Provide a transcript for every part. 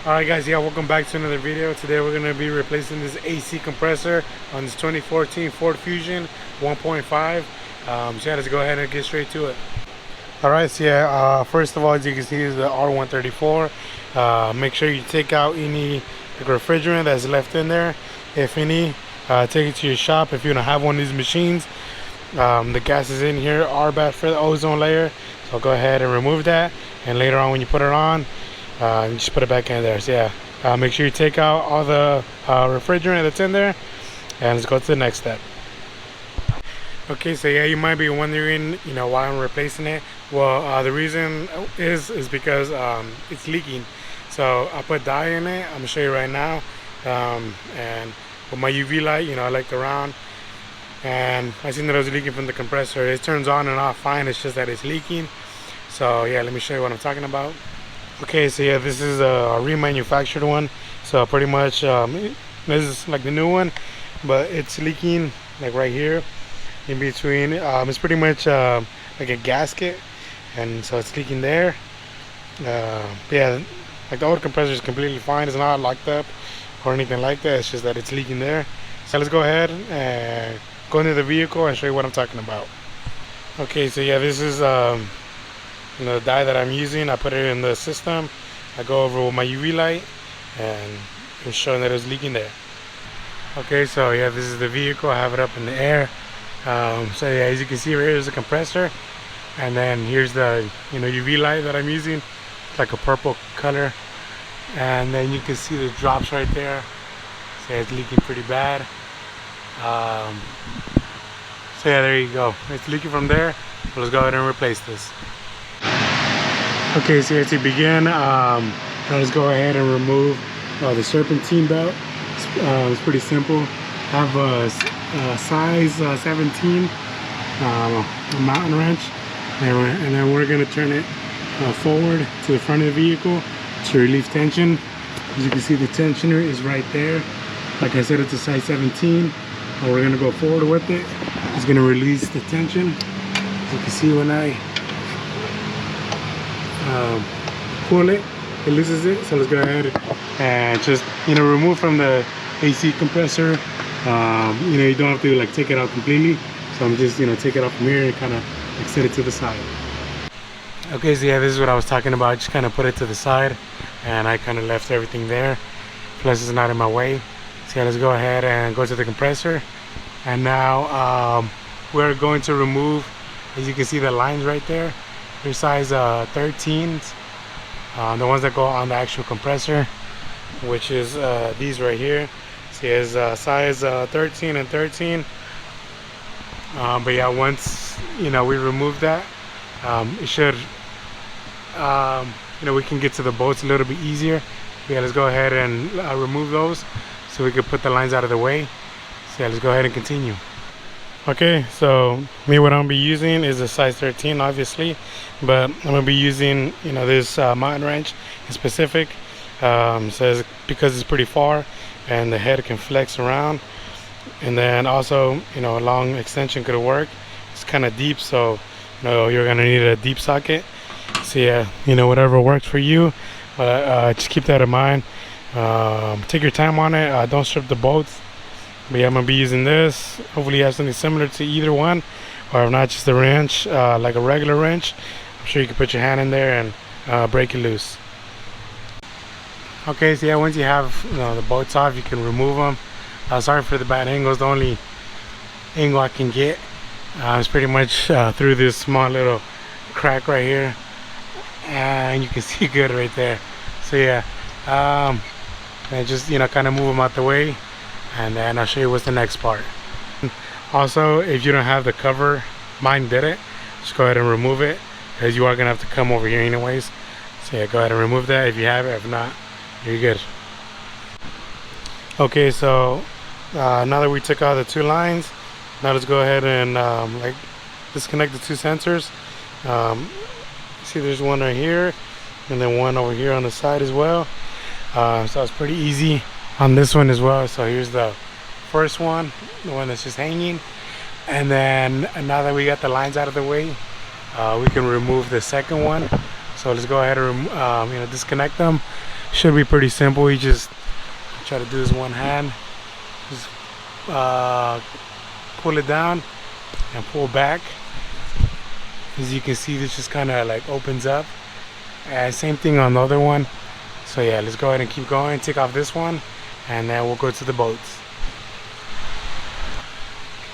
Alright guys, yeah, welcome back to another video. Today we're going to be replacing this AC compressor on this 2014 Ford Fusion 1.5. So yeah, let's go ahead and get straight to it. Alright, so yeah, first of all, as you can see, is the R134. Make sure you take out any refrigerant that's left in there, if any. Take it to your shop if you don't have one of these machines. The gases in here are bad for the ozone layer, so go ahead and remove that, and later on when you put it on, you just put it back in there. So yeah, make sure you take out all the refrigerant that's in there, and let's go to the next step. Okay, so yeah, you might be wondering, why I'm replacing it. Well, the reason is because it's leaking. So I put dye in it. I'm gonna show you right now, and with my UV light, I looked around and I seen that it was leaking from the compressor. It turns on and off fine, it's just that it's leaking. So yeah, let me show you what I'm talking about. Okay, so yeah, this is a remanufactured one. So pretty much this is like the new one, but it's leaking like right here in between. It's pretty much like a gasket, and so it's leaking there. Yeah, like the old compressor is completely fine. It's not locked up or anything like that. It's just that it's leaking there. So let's go ahead and go into the vehicle and show you what I'm talking about. Okay, so yeah, this is the dye that I'm using. I put it in the system. I go over with my UV light, and it's showing that it's leaking there. Okay, so yeah, this is the vehicle. I have it up in the air. So yeah, as you can see right here is the compressor, and then here's the UV light that I'm using. It's like a purple color, and then you can see the drops right there. So it's leaking pretty bad. So yeah, there you go. It's leaking from there. So let's go ahead and replace this. Okay, so to begin, let's go ahead and remove the serpentine belt. It's pretty simple. I have a size 17 mountain wrench, and then we're going to turn it forward to the front of the vehicle to relieve tension. As you can see, the tensioner is right there. Like I said, it's a size 17. We're going to go forward with it. It's going to release the tension. As you can see, when I pull it, it loses it. So let's go ahead and just remove from the AC compressor. You don't have to like take it out completely. So I'm just take it off from here and kind of like set it to the side. Okay, so yeah, this is what I was talking about. Just kind of put it to the side, and I kind of left everything there. Plus it's not in my way. So yeah, let's go ahead and go to the compressor. And now we're going to remove, as you can see, the lines right there. They're size 13s, the ones that go on the actual compressor, which is these right here. So it's size 13 and 13. But yeah, once we remove that, it should we can get to the bolts a little bit easier. Yeah, let's go ahead and remove those so we can put the lines out of the way. So yeah, let's go ahead and continue. Okay, so what I'm gonna be using is a size 13, obviously, but I'm gonna be using this mountain wrench in specific. Says because it's pretty far and the head can flex around, and then also a long extension could work. It's kind of deep, so you're gonna need a deep socket. So yeah, whatever works for you, but just keep that in mind. Take your time on it. Don't strip the bolts. But yeah, I'm gonna be using this. Hopefully you have something similar to either one, or if not, just a wrench, like a regular wrench. I'm sure you can put your hand in there and break it loose. Okay, so yeah, once you have the bolts off, you can remove them. Sorry for the bad angles. The only angle I can get is pretty much through this small little crack right here, and you can see good right there. So yeah, and just kind of move them out the way, and then I'll show you what's the next part. Also, if you don't have the cover, mine did it, just go ahead and remove it, because you are gonna have to come over here anyways. So yeah, go ahead and remove that if you have it. If not, you're good. Okay, so now that we took out the two lines, now let's go ahead and like disconnect the two sensors. See, there's one right here, and then one over here on the side as well. So it's pretty easy on this one as well. So here's the first one, the one that's just hanging, and then now that we got the lines out of the way, we can remove the second one. So let's go ahead and disconnect them, Should be pretty simple. You just try to do this one hand, just pull it down and pull back. As you can see, this just kind of like opens up, and same thing on the other one. So yeah, let's go ahead and keep going. Take off this one and then we'll go to the boats.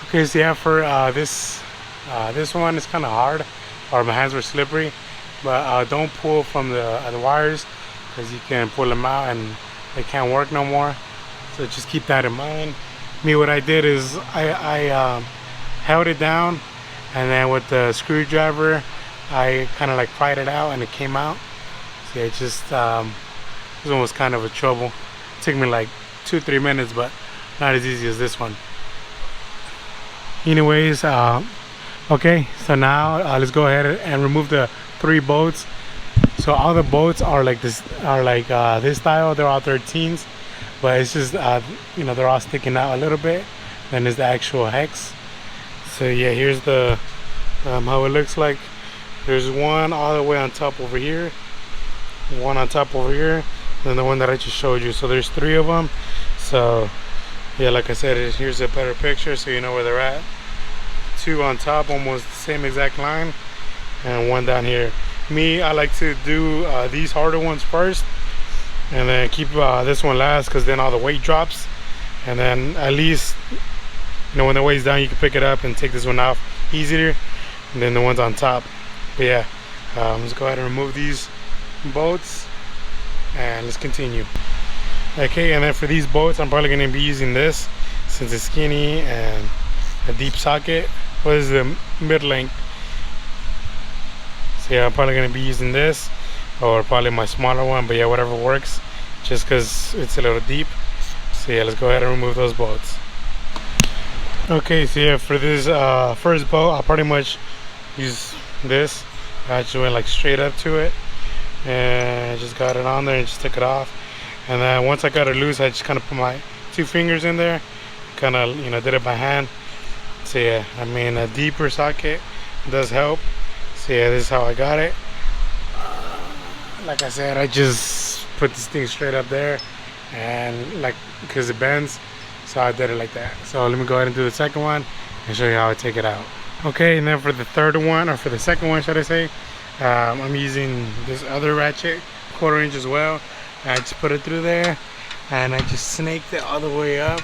Okay, so yeah, for this one is kind of hard, or my hands were slippery, but don't pull from the wires, because you can pull them out and they can't work no more. So just keep that in mind. Me, what I did is I held it down, and then with the screwdriver I kind of like pried it out and it came out. So it just this one was kind of a trouble. It took me like 2-3 minutes, but not as easy as this one. Anyways, okay, so now let's go ahead and remove the 3 bolts. So all the bolts are like this, this style. They're all 13s, but it's just you know, they're all sticking out a little bit. Then there's the actual hex. So yeah, here's the how it looks like. There's one all the way on top over here, one on top over here, and the one that I just showed you. So there's 3 of them. So yeah, like I said, here's a better picture so you know where they're at. 2 on top, almost the same exact line, and 1 down here. Me, I like to do these harder ones first, and then keep this one last, because then all the weight drops, and then at least, you know, when the weight's down, you can pick it up and take this one off easier than the ones on top. But yeah, let's go ahead and remove these bolts and let's continue. Okay, and then for these bolts, I'm probably going to be using this, since it's skinny and a deep socket. What is the mid length? So yeah, I'm probably going to be using this, or probably my smaller one, but yeah, whatever works, just because it's a little deep. So yeah, let's go ahead and remove those bolts. Okay, so yeah, for this first bolt, I'll pretty much use this. I just went like straight up to it and I just got it on there and just took it off. And then once I got it loose, I just kind of put my 2 fingers in there, kind of, you know, did it by hand. So yeah, I mean, a deeper socket does help. So yeah, this is how I got it. Like I said, I just put this thing straight up there, and like, because it bends, so I did it like that. So let me go ahead and do the second one and show you how I take it out. Okay, and then for the third one, or for the second one, should I say, I'm using this other ratchet, 1/4 inch as well. I just put it through there, and I just snaked it all the way up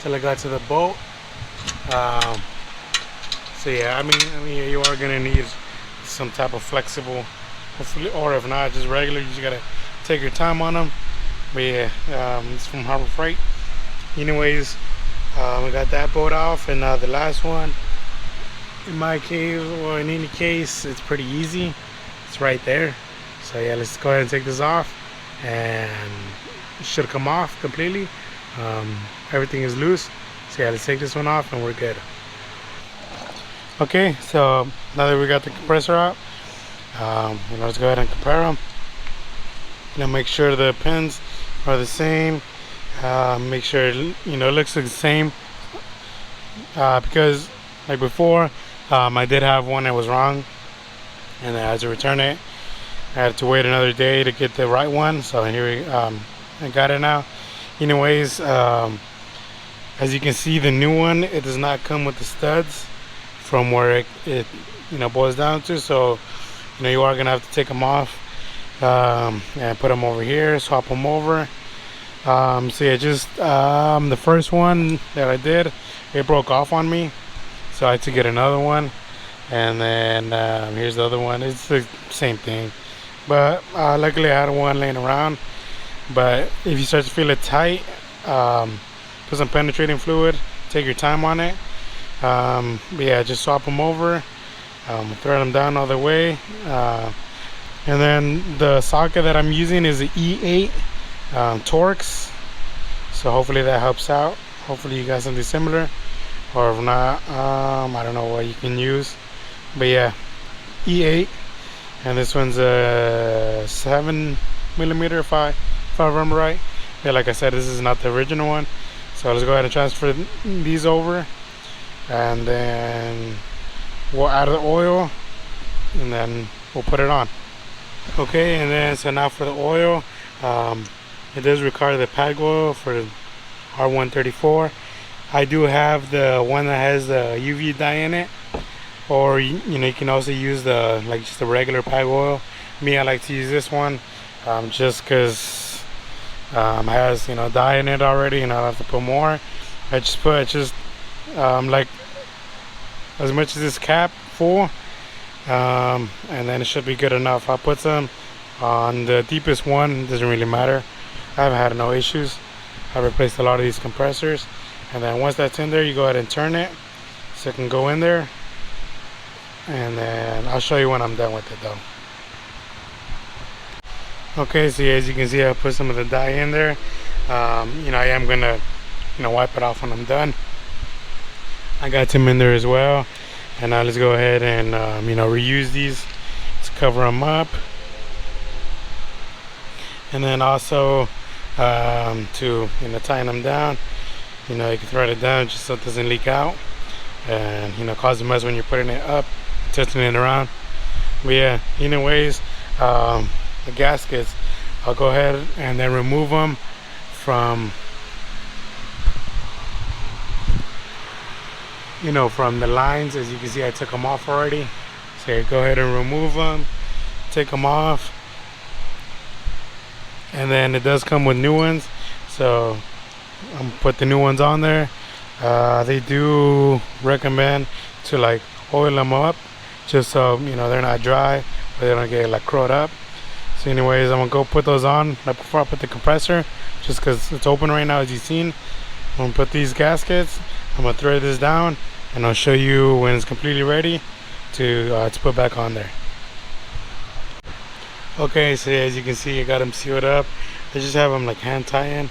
till I got to the bolt. So yeah, I mean, you are gonna need some type of flexible, hopefully, or if not, just regular. You just gotta take your time on them. But yeah, it's from Harbor Freight. Anyways, we got that bolt off, and the last one, in my case, or in any case, it's pretty easy. It's right there. So yeah, let's go ahead and take this off, and it should come off completely. Everything is loose. So yeah, let's take this one off and we're good. Okay, so now that we got the compressor out, let's go ahead and compare them. Make sure the pins are the same. Make sure it looks the same, because like before, I did have one that was wrong, and I had to return it. I had to wait another day to get the right one. So here I got it now. Anyways, as you can see, the new one, it does not come with the studs from where it boils down to. So you are gonna have to take them off and put them over here, swap them over. So yeah, just the first one that I did, it broke off on me, so I had to get another one. And then here's the other one. It's the same thing, but luckily I had one laying around. But if you start to feel it tight, put some penetrating fluid, take your time on it. But yeah, just swap them over, thread them down all the way. And then the socket that I'm using is the E8 Torx, so hopefully that helps out. Hopefully you got something similar, or if not, I don't know what you can use. But yeah, E8, and this one's a 7mm if I remember right. Yeah, like I said, this is not the original one. So let's go ahead and transfer these over, and then we'll add the oil, and then we'll put it on. Okay, and then so now for the oil, It does require the pad oil for the R134. I do have the one that has the UV dye in it, or you know, you can also use the just the regular pad oil. Me, I like to use this one, just because it has, you know, dye in it already, and I don't have to put more. I just put like as much as this cap full, and then it should be good enough. I put some on the deepest one, doesn't really matter. I haven't had no issues. I replaced a lot of these compressors, and then once that's in there, you go ahead and turn it so it can go in there, and then I'll show you when I'm done with it though. Okay, so as you can see, I put some of the dye in there. You know, I am gonna, you know, wipe it off when I'm done. I got some in there as well, and now let's go ahead and you know, reuse these to cover them up, and then also to, you know, tighten them down. You know, you can thread it down just so it doesn't leak out, and, you know, cause a mess when you're putting it up, tilting it around. But yeah, anyways, the gaskets, I'll go ahead and then remove them from, you know, from the lines. As you can see, I took them off already, so go ahead and remove them, take them off, and then it does come with new ones, so I'm gonna put the new ones on there. They do recommend to like oil them up, just so, you know, they're not dry, but they don't get like crowed up. So anyways, I'm gonna go put those on like before I put the compressor, just because it's open right now, as you've seen. I'm gonna put these gaskets, I'm gonna thread this down, and I'll show you when it's completely ready to put back on there. Okay, so as you can see, I got them sealed up. I just have them like hand tying,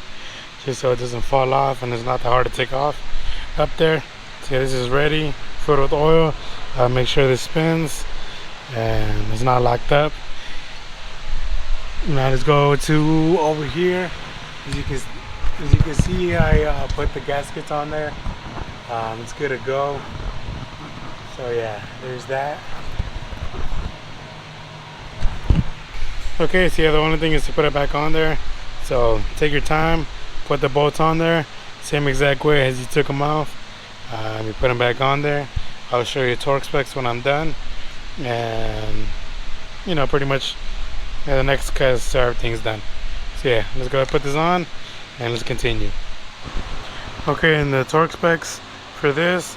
just so it doesn't fall off, and it's not that hard to take off up there. So this is ready, filled with oil. Make sure this spins and it's not locked up. Now let's go to over here. As you can see, I put the gaskets on there. It's good to go. So yeah, there's that. Okay, so yeah, the only thing is to put it back on there. So take your time, put the bolts on there, same exact way as you took them off. You put them back on there. I'll show you torque specs when I'm done, and, you know, pretty much, yeah, the next cause so everything's done. So yeah, let's go ahead and put this on and let's continue. Okay, and the torque specs for this,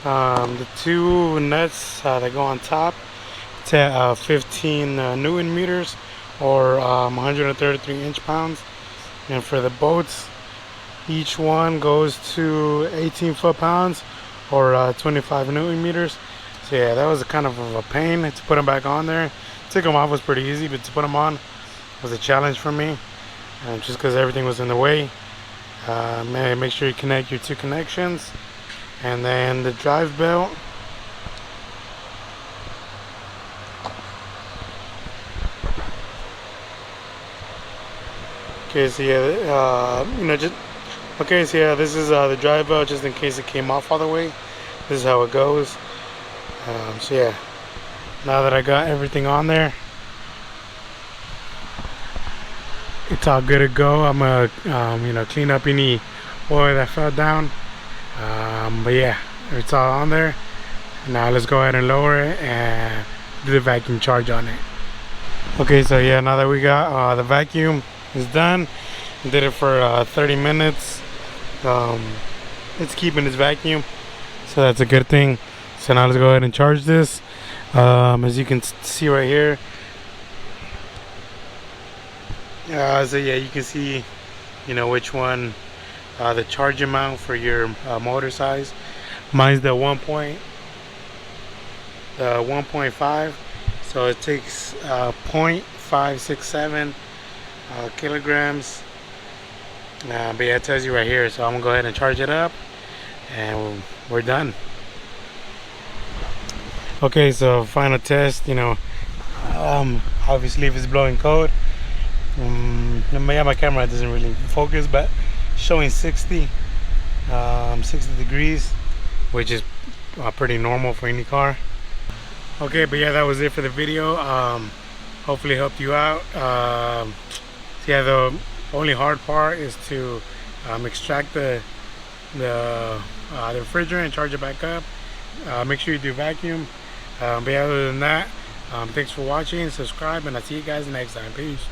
the two nuts that go on top, it's at 15 Newton meters, or 133 inch-pounds. And for the bolts, each one goes to 18 foot-pounds, or 25 Newton meters. So yeah, that was kind of a pain to put them back on there. Take them off was pretty easy, but to put them on was a challenge for me, just because everything was in the way. Make sure you connect your two connections, and then the drive belt. Okay, so yeah, you know, just okay, so yeah, this is the drive belt, just in case it came off all the way. This is how it goes. So yeah, now that I got everything on there, it's all good to go. I'm gonna you know, clean up any oil that fell down. But yeah, it's all on there. Now let's go ahead and lower it and do the vacuum charge on it. Okay, so yeah, now that we got the vacuum is done, did it for 30 minutes. It's keeping its vacuum, so that's a good thing. So now let's go ahead and charge this. As you can see right here, so yeah, you can see, you know, which one, the charge amount for your motor size. Mine's the 1.5, so it takes 0.567 kilograms. But yeah, it tells you right here, so I'm gonna go ahead and charge it up, and we're done. Okay, so final test. You know, obviously if it's blowing cold, yeah, my camera doesn't really focus, but showing 60 degrees, which is pretty normal for any car. Okay, but yeah, that was it for the video. Hopefully it helped you out. So yeah, the only hard part is to extract the refrigerant and charge it back up. Make sure you do vacuum. But yeah, other than that, thanks for watching, subscribe, and I'll see you guys next time. Peace.